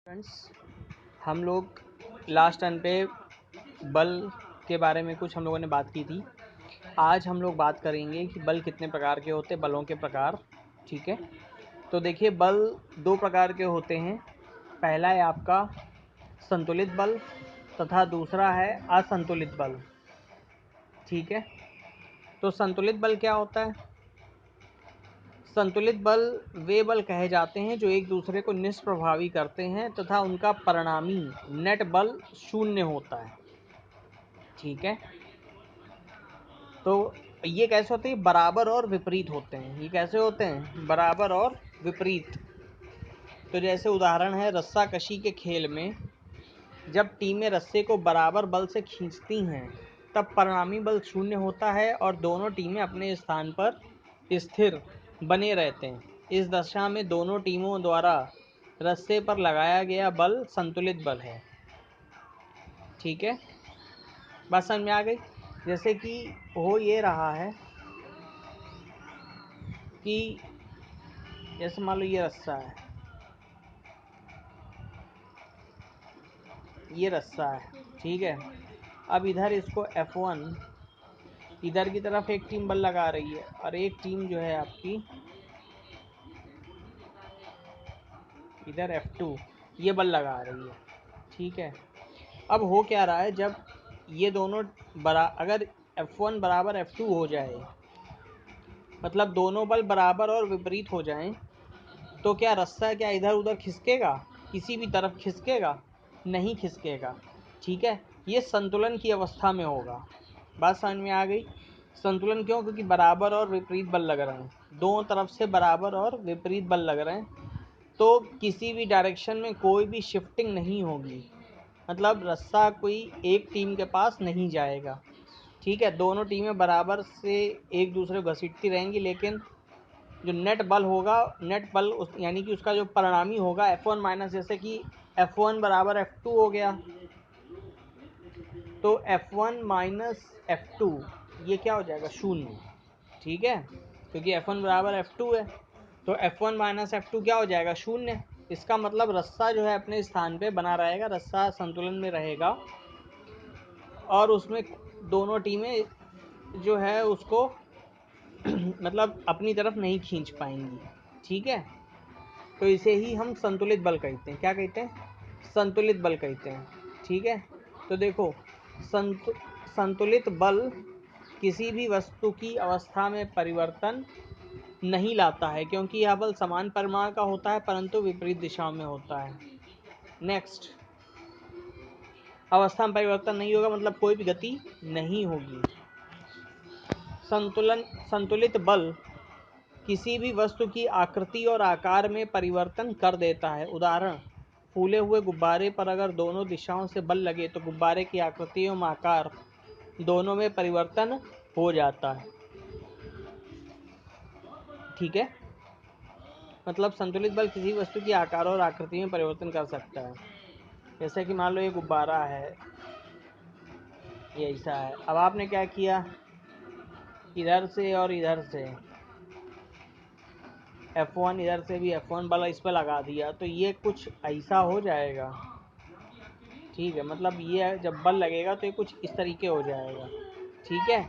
Friends, हम लोग last turn पे बल के बारे में कुछ हम लोगों ने बात की थी। आज हम लोग बात करेंगे कि बल कितने प्रकार के होते हैं, बलों के प्रकार। ठीक है, तो देखिए बल दो प्रकार के होते हैं। पहला है आपका संतुलित बल तथा दूसरा है असंतुलित बल। ठीक है, तो संतुलित बल क्या होता है? संतुलित बल वे बल कहे जाते हैं जो एक दूसरे को निष्प्रभावी करते हैं तथा उनका परिणामी नेट बल शून्य होता है। ठीक है, तो ये कैसे होते हैं? बराबर और विपरीत होते हैं। ये कैसे होते हैं? बराबर और विपरीत। तो जैसे उदाहरण है रस्सा कशी के खेल में, जब टीमें रस्से को बराबर बल से खींचती हैं तब परिणामी बल शून्य होता है और दोनों टीमें अपने स्थान पर स्थिर बने रहते हैं। इस दशा में दोनों टीमों द्वारा रस्से पर लगाया गया बल संतुलित बल है। ठीक है, बात समझ में आ गई? जैसे कि हो ये रहा है कि जैसे मान लो ये रस्सा है, ये रस्सा है। ठीक है, अब इधर इसको F1 इधर की तरफ एक टीम बल लगा रही है और एक टीम जो है आपकी इधर F2 ये बल लगा रही है। ठीक है, अब हो क्या रहा है, जब ये दोनों अगर F1 बराबर F2 हो जाए, मतलब दोनों बल बराबर और विपरीत हो जाएं, तो क्या रस्सा क्या इधर उधर खिसकेगा? किसी भी तरफ खिसकेगा? नहीं खिसकेगा। ठीक है, ये संतुलन की अवस्था में होगा। बात समझ में आ गई? संतुलन क्यों? क्योंकि बराबर और विपरीत बल लग रहे हैं, दोनों तरफ से बराबर और विपरीत बल लग रहे हैं, तो किसी भी डायरेक्शन में कोई भी शिफ्टिंग नहीं होगी, मतलब रस्सा कोई एक टीम के पास नहीं जाएगा। ठीक है, दोनों टीमें बराबर से एक दूसरे को घसीटती रहेंगी, लेकिन जो नेट बल होगा, नेट बल यानी कि उसका जो परिणामी होगा F1 माइनस, जैसे कि F1 बराबर F2 हो गया, तो F1 माइनस F2 ये क्या हो जाएगा? शून्य। ठीक है, क्योंकि F1 बराबर F2 है, तो F1 माइनस F2 क्या हो जाएगा? शून्य। इसका मतलब रस्सा जो है अपने स्थान पे बना रहेगा, रस्सा संतुलन में रहेगा और उसमें दोनों टीमें जो है उसको मतलब अपनी तरफ नहीं खींच पाएंगी। ठीक है, तो इसे ही हम संतुलित बल कहते हैं। क्या कहते हैं? संतुलित बल कहते हैं। ठीक है, तो देखो संतुलित बल किसी भी वस्तु की अवस्था में परिवर्तन नहीं लाता है, क्योंकि यह बल समान परिमाण का होता है परंतु विपरीत दिशा में होता है। नेक्स्ट, अवस्था में परिवर्तन नहीं होगा मतलब कोई भी गति नहीं होगी। संतुलित बल किसी भी वस्तु की आकृति और आकार में परिवर्तन कर देता है। उदाहरण, फूले हुए गुब्बारे पर अगर दोनों दिशाओं से बल लगे तो गुब्बारे की आकृति एवं आकार दोनों में परिवर्तन हो जाता है। ठीक है, मतलब संतुलित बल किसी वस्तु की आकार और आकृति में परिवर्तन कर सकता है। जैसे कि मान लो ये गुब्बारा है, ये ऐसा है, अब आपने क्या किया, इधर से और इधर से F1 इधर से भी F1 बल इस पर लगा दिया, तो ये कुछ ऐसा हो जाएगा। ठीक है, मतलब ये जब बल लगेगा तो ये कुछ इस तरीके हो जाएगा। ठीक है,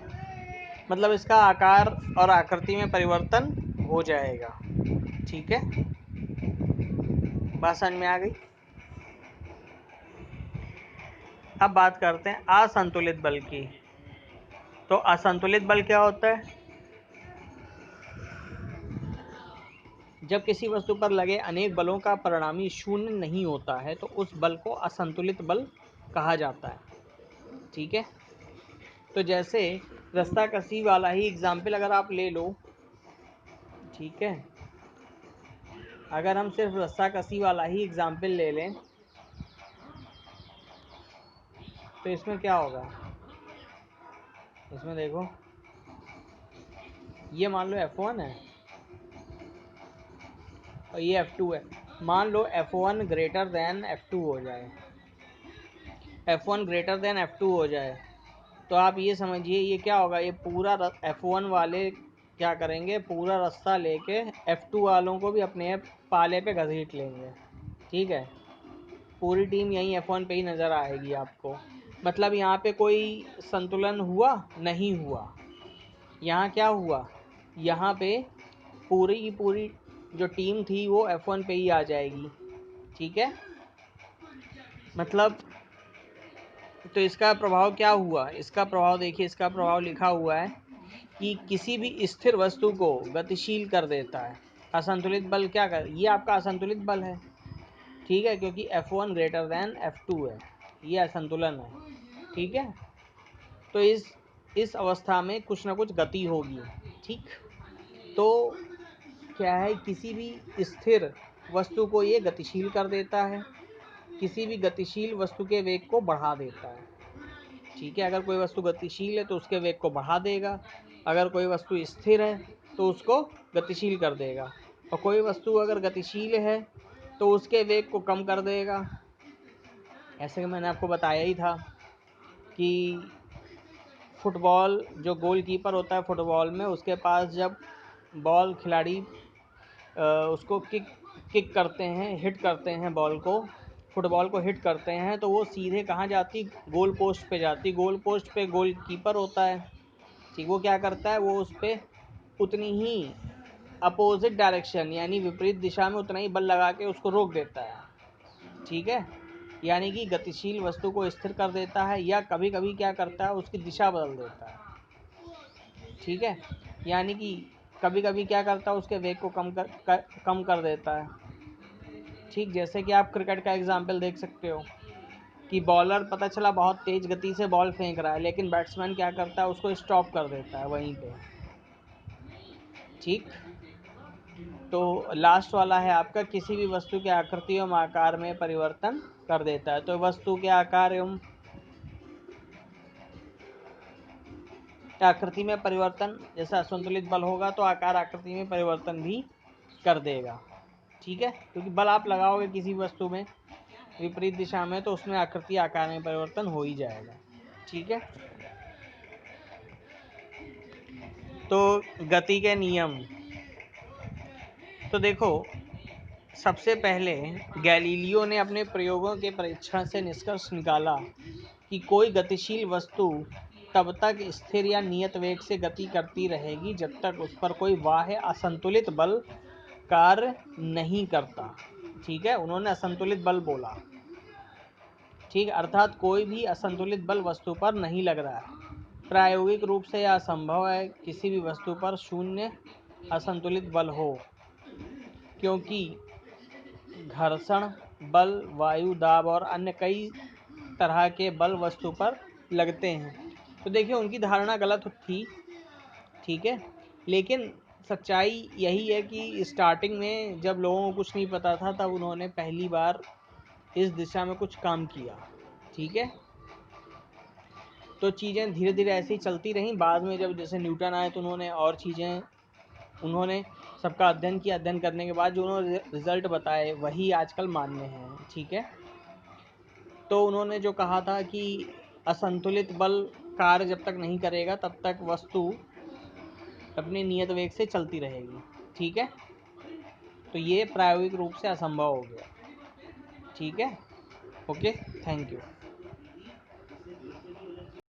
मतलब इसका आकार और आकृति में परिवर्तन हो जाएगा। ठीक है, बात समझ में आ गई? अब बात करते हैं असंतुलित बल की। तो असंतुलित बल क्या होता है? जब किसी वस्तु पर लगे अनेक बलों का परिणामी शून्य नहीं होता है तो उस बल को असंतुलित बल कहा जाता है। ठीक है, तो जैसे रस्सा कसी वाला ही एग्जाम्पल अगर आप ले लो, ठीक है, अगर हम सिर्फ रस्सा कसी वाला ही एग्जाम्पल ले लें तो इसमें क्या होगा? इसमें देखो, ये मान लो F1 है और ये F2 है। मान लो F1 ग्रेटर देन F2 हो जाए, F1 ग्रेटर देन F2 हो जाए, तो आप ये समझिए ये क्या होगा, ये पूरा F1 वाले क्या करेंगे, पूरा रास्ता लेके F2 वालों को भी अपने पाले पे घसीट लेंगे। ठीक है, पूरी टीम यहीं F1 पे ही नज़र आएगी आपको। मतलब यहाँ पे कोई संतुलन हुआ नहीं हुआ। यहाँ क्या हुआ, यहाँ पे पूरी की पूरी जो टीम थी वो F1 पे ही आ जाएगी, ठीक है। मतलब तो इसका प्रभाव क्या हुआ, इसका प्रभाव देखिए, इसका प्रभाव लिखा हुआ है कि किसी भी स्थिर वस्तु को गतिशील कर देता है। असंतुलित बल क्या कर, ये आपका असंतुलित बल है, ठीक है, क्योंकि F1 ग्रेटर देन F2 है, ये असंतुलन है, ठीक है। तो इस अवस्था में कुछ ना कुछ गति होगी, ठीक। तो क्या है, किसी भी स्थिर वस्तु को ये गतिशील कर देता है, किसी भी गतिशील वस्तु के वेग को बढ़ा देता है, ठीक है। अगर कोई वस्तु गतिशील है तो उसके वेग को बढ़ा देगा, अगर कोई वस्तु स्थिर है तो उसको गतिशील कर देगा, और कोई वस्तु अगर गतिशील है तो उसके वेग को कम कर देगा। ऐसे कि मैंने आपको बताया ही था कि फुटबॉल जो गोलकीपर होता है फुटबॉल में, उसके पास जब बॉल खिलाड़ी उसको किक करते हैं, हिट करते हैं बॉल को, फुटबॉल को हिट करते हैं, तो वो सीधे कहाँ जाती, गोल पोस्ट पे जाती। गोल पोस्ट पे गोलकीपर होता है, ठीक। वो क्या करता है, वो उस पर उतनी ही अपोजिट डायरेक्शन यानी विपरीत दिशा में उतना ही बल लगा के उसको रोक देता है, ठीक है। यानी कि गतिशील वस्तु को स्थिर कर देता है, या कभी कभी क्या करता है, उसकी दिशा बदल देता है, ठीक है। यानी कि कभी कभी क्या करता है, उसके वेग को कम कर देता है, ठीक। जैसे कि आप क्रिकेट का एग्जाम्पल देख सकते हो कि बॉलर पता चला बहुत तेज गति से बॉल फेंक रहा है, लेकिन बैट्समैन क्या करता है, उसको स्टॉप कर देता है वहीं पे, ठीक। तो लास्ट वाला है आपका, किसी भी वस्तु के आकृति एवं आकार में परिवर्तन कर देता है। तो वस्तु के आकार एवं आकृति में परिवर्तन, जैसा असंतुलित बल होगा तो आकार आकृति में परिवर्तन भी कर देगा, ठीक है। क्योंकि बल आप लगाओगे किसी वस्तु में विपरीत दिशा में तो उसमें आकृति आकार में परिवर्तन हो ही जाएगा, ठीक है। तो गति के नियम, तो देखो सबसे पहले गैलीलियो ने अपने प्रयोगों के परीक्षण से निष्कर्ष निकाला कि कोई गतिशील वस्तु तब तक स्थिर या नियत वेग से गति करती रहेगी जब तक उस पर कोई बाह्य असंतुलित बल कार्य नहीं करता, ठीक है। उन्होंने असंतुलित बल बोला, ठीक, अर्थात कोई भी असंतुलित बल वस्तु पर नहीं लग रहा है। प्रायोगिक रूप से यह असंभव है किसी भी वस्तु पर शून्य असंतुलित बल हो, क्योंकि घर्षण बल, वायु दाब और अन्य कई तरह के बल वस्तु पर लगते हैं। तो देखिए उनकी धारणा गलत थी, ठीक है। लेकिन सच्चाई यही है कि स्टार्टिंग में जब लोगों को कुछ नहीं पता था तब उन्होंने पहली बार इस दिशा में कुछ काम किया, ठीक है। तो चीज़ें धीरे धीरे ऐसे ही चलती रहीं। बाद में जब जैसे न्यूटन आए तो उन्होंने सबका अध्ययन किया, अध्ययन करने के बाद जो उन्होंने रिजल्ट बताए वही आजकल मान्य हैं, ठीक है। तो उन्होंने जो कहा था कि असंतुलित बल कार्य जब तक नहीं करेगा तब तक वस्तु अपने नियत वेग से चलती रहेगी, ठीक है। तो ये प्रायोगिक रूप से असंभव हो गया, ठीक है। Okay, thank you.